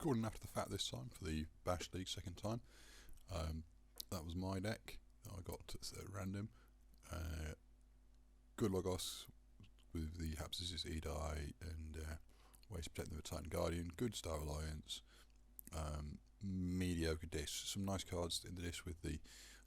recording after the fact this time for the Bash League second time. That was my deck that I got at random. Good Logos with the Hapsis, Edai, and Ways to Protect the Titan Guardian. Good Star Alliance. Mediocre disc. Some nice cards in the disc with the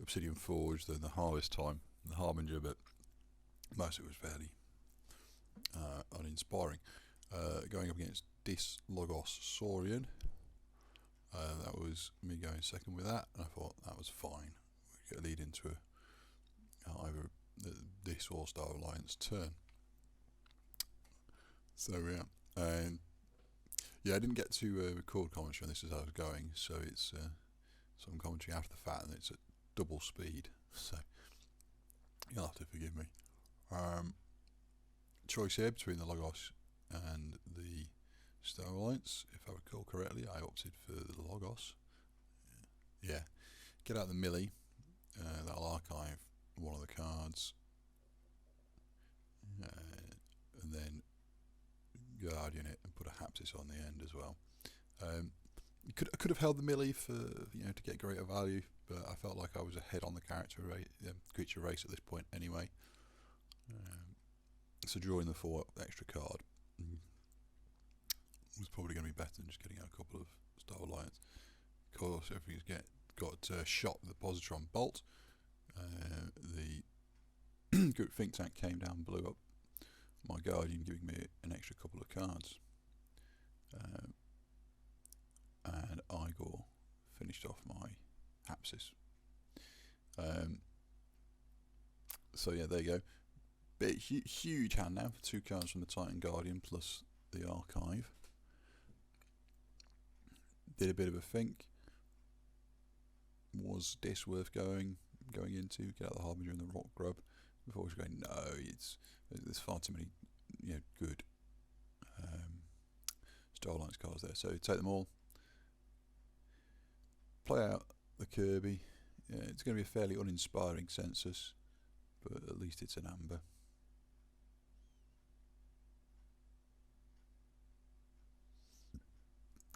Obsidian Forge, the Harvest Time, and the Harbinger, but most of it was fairly uninspiring. Going up against Dis Logos Saurian, that was me going second with that, and I thought that was fine. We get a lead into either this or Star Alliance turn. So yeah, I didn't get to record commentary on this as I was going, so it's some commentary after the fact, and it's at double speed, so you'll have to forgive me. Choice here between the Logos and the Star Alliance. If I recall correctly, I opted for the Logos. Yeah, get out the Millie, that'll archive one of the cards, and then Guardian it and put a Hapsis on the end as well. I could have held the Millie for to get greater value, but I felt like I was ahead on the creature race at this point anyway. So drawing the 4 extra card was probably going to be better than just getting out a couple of Star Alliance. Of course, everything's got shot with the Positron Bolt. The good think tank came down, blew up my Guardian, giving me an extra couple of cards. And Igor finished off my Hapsis. So yeah, there you go. Bit huge hand now for 2 cards from the Titan Guardian plus the Archive. Did a bit of a think. Was this worth going into? Get out the Harbinger and the Rock Grub. Before I was going, no, there's far too many good Star Alliance cards there. So take them all. Play out the Kirby. Yeah, it's going to be a fairly uninspiring census, but at least it's an amber.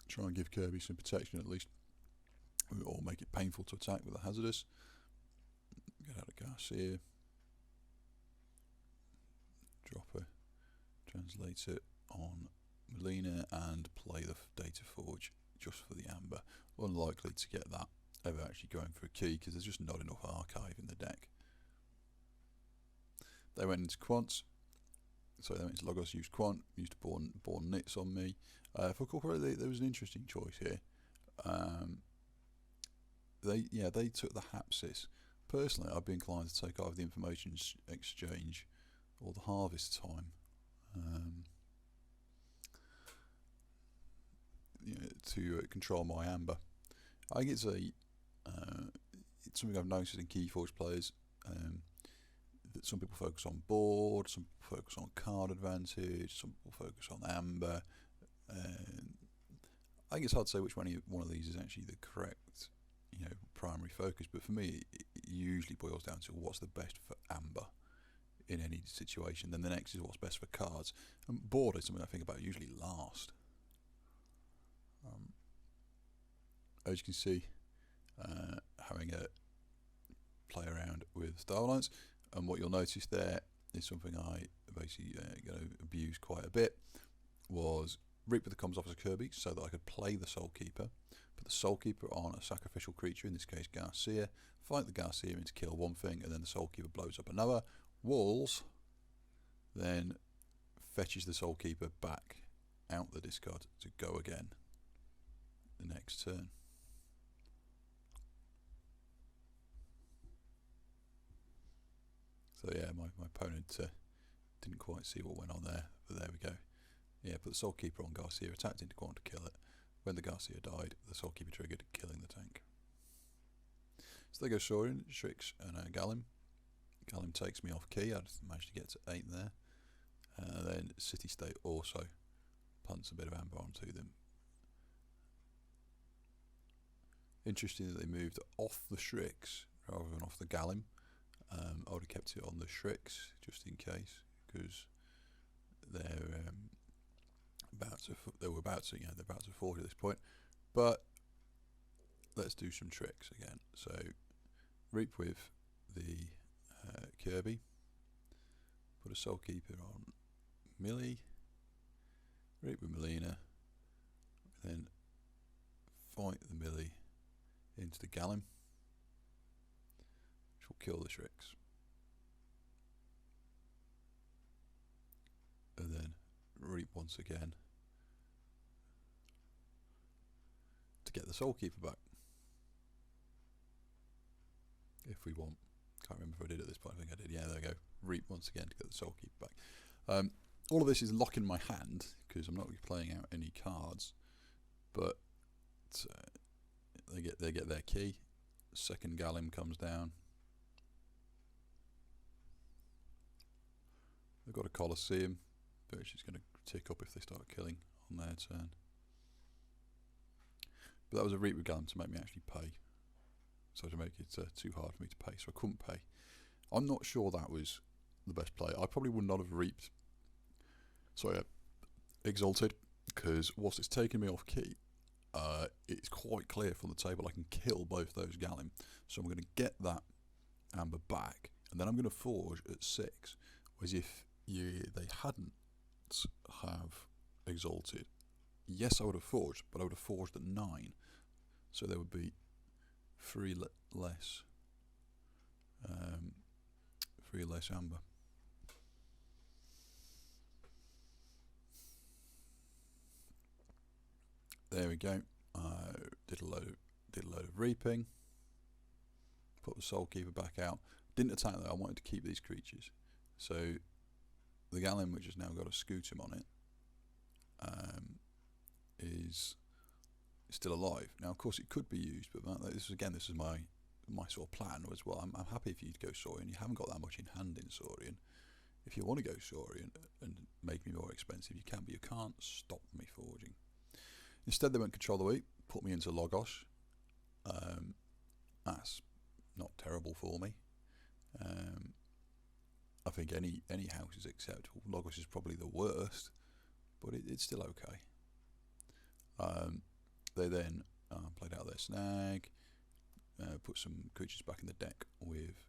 Try and give Kirby some protection at least, or make it painful to attack with a hazardous. Get out of Garcia. Drop a Translator on Melina and play the Data Forge just for the amber. Unlikely to get that ever actually going for a key because there's just not enough archive in the deck. They went into Quants. So they went into Logos, used Quant, used Born Nits on me. For corporate, there was an interesting choice here. They took the Hapsis. Personally, I'd be inclined to take either the Information Exchange or the Harvest Time. To control my amber. I think it's something I've noticed in Keyforge players. That some people focus on board, some people focus on card advantage, some people focus on amber. I think it's hard to say which one of these is actually the correct, primary focus. But for me, it usually boils down to what's the best for amber in any situation. Then the next is what's best for cards. And board is something I think about usually last. As you can see, having a play around with Star Alliance. And what you'll notice there is something I basically going to abuse quite a bit, was Reap with the Comms Officer Kirby so that I could play the Soul Keeper, put the Soul Keeper on a sacrificial creature, in this case Garcia, fight the Garcia in to kill one thing, and then the Soul Keeper blows up another. Walls then fetches the Soul Keeper back out the discard to go again the next turn. So yeah, my opponent didn't quite see what went on there, but there we go. Yeah, put the Soul Keeper on Garcia, attacked into Quant to kill it. When the Garcia died, the Soul Keeper triggered, killing the tank. So there goes Saurian, Shrix, and Galim. Galim takes me off key. I just managed to get to 8 there. Then City State also punts a bit of amber onto them. Interesting that they moved off the Shrix rather than off the Galim. I would have kept it on the Shrix just in case, because they're about to forge at this point. But let's do some tricks again. So reap with the Kirby, put a Soul Keeper on Millie, reap with Melina, then fight the Millie into the Gallum, which will kill the Shrix. And then reap once again to get the Soul Keeper back. If we want. Can't remember if I did at this point. I think I did. Yeah, there we go. Reap once again to get the Soul Keeper back. All of this is locking my hand because I'm not really playing out any cards, but they get their key. Second Gallum comes down. They've got a Colosseum, which is going to tick up if they start killing on their turn. But that was a reap with Gallum to make me actually pay. So to make it too hard for me to pay, so I couldn't pay. I'm not sure that was the best play. I probably would not have reaped. Sorry, Exalted, because whilst it's taken me off key, it's quite clear from the table I can kill both those Gallum. So I'm going to get that Amber back, and then I'm going to forge at 6. Whereas if they hadn't have Exalted, yes, I would have forged, but I would have forged at 9. So there would be 3 less Amber. There we go. Did a load of reaping. Put the Soul Keeper back out. Didn't attack though. I wanted to keep these creatures. So the Gallum, which has now got a Scootum on it, is still alive. Now, of course, it could be used, but this is my sort of plan as well. I'm happy for you to go Saurian. You haven't got that much in hand in Saurian. If you want to go Saurian and make me more expensive, you can, but you can't stop me forging. Instead, they went Control the Weak, put me into Logos. That's not terrible for me. I think any house is acceptable. Logos is probably the worst, but it's still okay. They then played out their snag, put some creatures back in the deck with,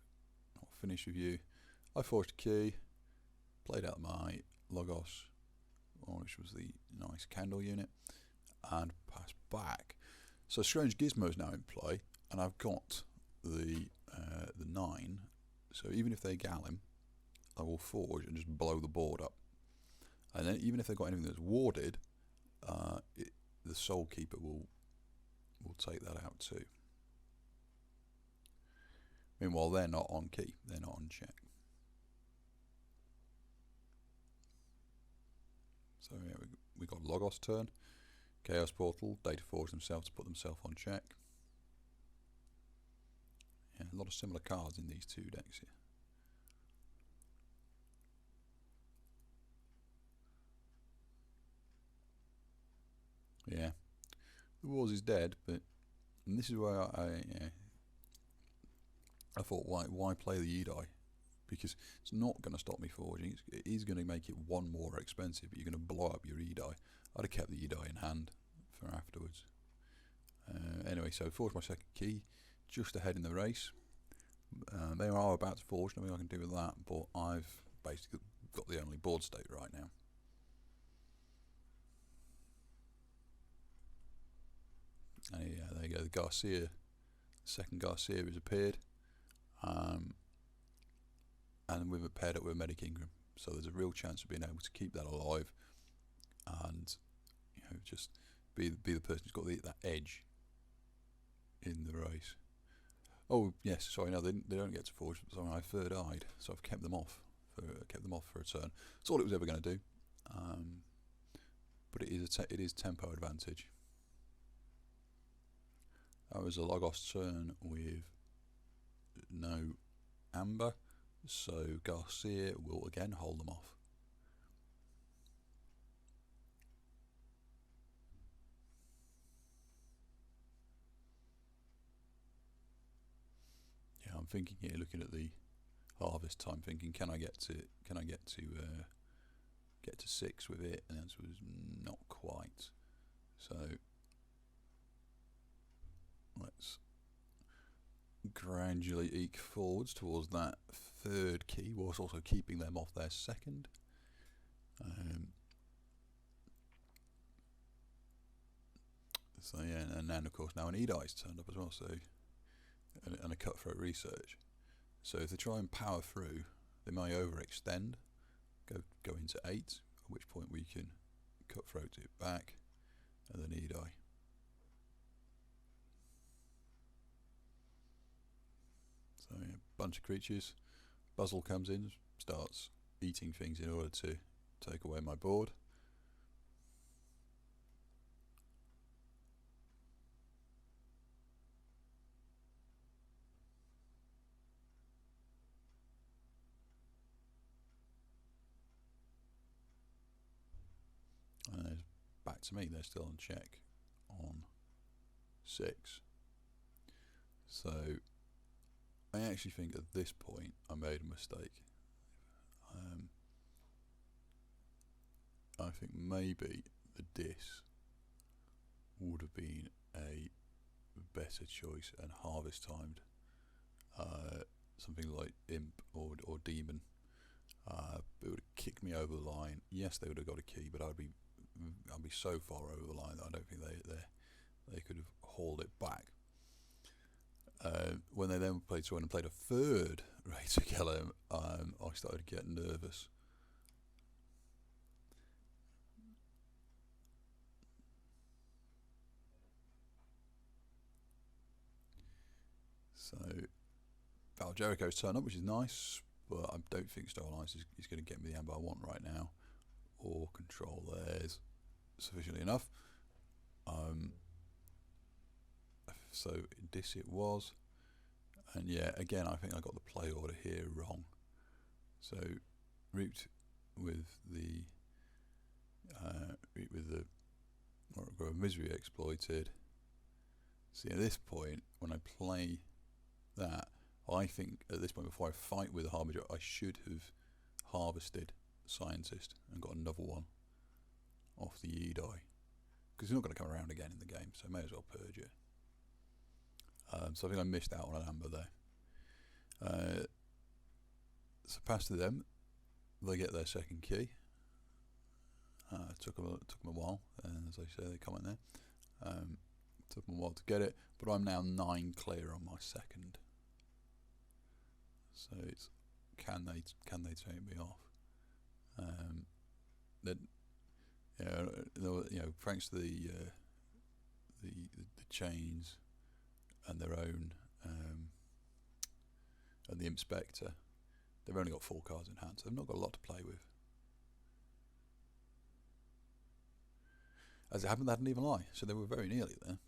I'll finish with you. I forged a key, played out my Logos, which was the nice candle unit, and passed back. So Strange Gizmo's now in play, and I've got the 9, so even if they Gallum, I will forge and just blow the board up. And then even if they've got anything that's warded, the Soul Keeper will take that out too. Meanwhile, they're not on key, they're not on check. So yeah, we got Logos turn, Chaos Portal, Data Forge themselves to put themselves on check. Yeah, a lot of similar cards in these two decks here. Yeah, the Wars is dead, but and this is where I thought, why play the Yidai? Because it's not going to stop me forging. It is going to make it 1 more expensive, but you're going to blow up your Yidai. I'd have kept the Yidai in hand for afterwards. Anyway, so forged my second key, just ahead in the race. They are about to forge, nothing I can do with that, but I've basically got the only board state right now. And yeah, there you go, the Garcia, second Garcia has appeared. And we've paired up with Medic Ingram, so there's a real chance of being able to keep that alive, and just be the person who's got that edge in the race. Oh yes, sorry, no, they don't get to forge. Sorry, I third-eyed, so I've kept them off for a turn. That's all it was ever going to do. But it is tempo advantage. That was a Logos turn with no Amber, so Garcia will again hold them off. Yeah, I'm thinking here, looking at the harvest time, thinking can I get to 6 with it, and the answer was not quite. So gradually eke forwards towards that third key, whilst also keeping them off their second. So yeah, and then of course now an EDI's turned up as well, so and a cutthroat research. So if they try and power through, they may overextend, go into 8, at which point we can cutthroat it back, and then EDI. So yeah, bunch of creatures. Buzzle comes in, starts eating things in order to take away my board. And back to me, they're still on check on 6. So I actually think at this point I made a mistake. I think maybe the Dis would have been a better choice and harvest timed something like Imp or Demon. It would have kicked me over the line. Yes, they would have got a key, but I'd be so far over the line that I don't think they could have hauled it back. When they then played through and played a third Raid to Kill Him, I started to get nervous. So Val Jericho's turn up, which is nice, but I don't think Star Alliance is going to get me the amber I want right now, or control theirs sufficiently enough. So this it was, and yeah, again I think I got the play order here wrong. So root with the misery exploited. See, at this point when I play that, I think at this point before I fight with the Harbinger, I should have harvested Scientist and got another one off the EDI, because he's not going to come around again in the game, so I may as well purge it. So I think I missed out on an amber there. So pass to them, they get their second key. Took them a while, and as I say, they come in there. Took them a while to get it, but I'm now 9 clear on my second. So it's can they take me off? Then thanks to the chains and their own and the Inspector, they've only got 4 cards in hand, so they've not got a lot to play with. As it happened, they hadn't even lie, so they were very nearly there.